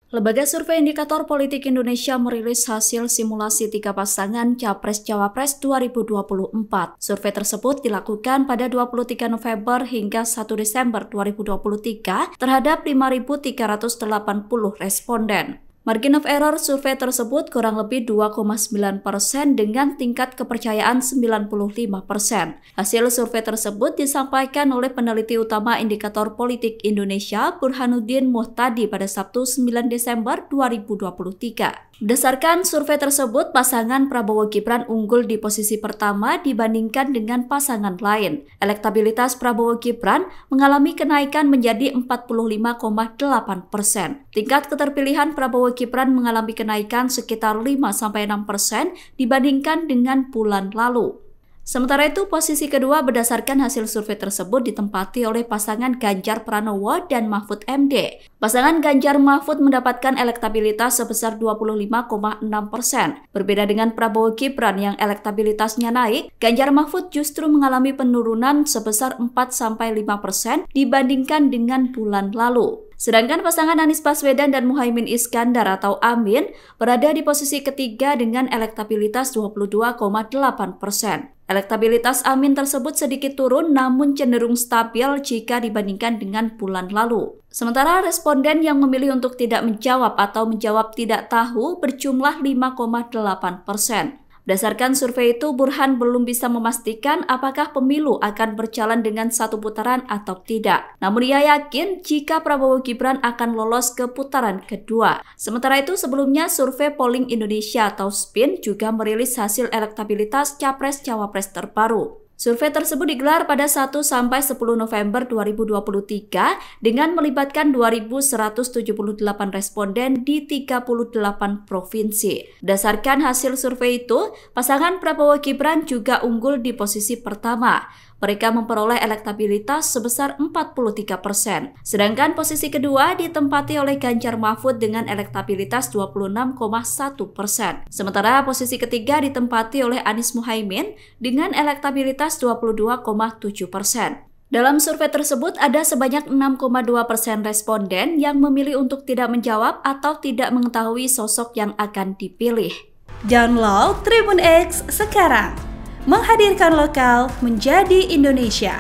Lembaga Survei Indikator Politik Indonesia merilis hasil simulasi 3 pasangan Capres-Cawapres 2024. Survei tersebut dilakukan pada 23 November hingga 1 Desember 2023 terhadap 5.380 responden. Margin of error survei tersebut kurang lebih 2,9% dengan tingkat kepercayaan 95%. Hasil survei tersebut disampaikan oleh peneliti utama Indikator Politik Indonesia Burhanuddin Muhtadi pada Sabtu 9 Desember 2023. Berdasarkan survei tersebut, pasangan Prabowo Gibran unggul di posisi pertama dibandingkan dengan pasangan lain. Elektabilitas Prabowo Gibran mengalami kenaikan menjadi 45,8%. Tingkat keterpilihan Prabowo Gibran mengalami kenaikan sekitar 5-6% dibandingkan dengan bulan lalu. Sementara itu, posisi kedua berdasarkan hasil survei tersebut ditempati oleh pasangan Ganjar Pranowo dan Mahfud MD. Pasangan Ganjar Mahfud mendapatkan elektabilitas sebesar 25,6%. Berbeda dengan Prabowo Gibran yang elektabilitasnya naik, Ganjar Mahfud justru mengalami penurunan sebesar 4-5% dibandingkan dengan bulan lalu. Sedangkan pasangan Anies Baswedan dan Muhaimin Iskandar atau Amin berada di posisi ketiga dengan elektabilitas 22,8%. Elektabilitas Amin tersebut sedikit turun namun cenderung stabil jika dibandingkan dengan bulan lalu. Sementara responden yang memilih untuk tidak menjawab atau menjawab tidak tahu berjumlah 5,8%. Berdasarkan survei itu, Burhan belum bisa memastikan apakah pemilu akan berjalan dengan satu putaran atau tidak. Namun ia yakin jika Prabowo Gibran akan lolos ke putaran kedua. Sementara itu, sebelumnya survei Polling Indonesia atau SPIN juga merilis hasil elektabilitas Capres-Cawapres terbaru. Survei tersebut digelar pada 1-10 November 2023 dengan melibatkan 2.178 responden di 38 provinsi. Berdasarkan hasil survei itu, pasangan Prabowo Gibran juga unggul di posisi pertama. Mereka memperoleh elektabilitas sebesar 43%. Sedangkan posisi kedua ditempati oleh Ganjar Mahfud dengan elektabilitas 26,1%. Sementara posisi ketiga ditempati oleh Anies Muhaimin dengan elektabilitas 22,7%. Dalam survei tersebut ada sebanyak 6,2% responden yang memilih untuk tidak menjawab atau tidak mengetahui sosok yang akan dipilih. Download Tribun X sekarang. Menghadirkan lokal menjadi Indonesia.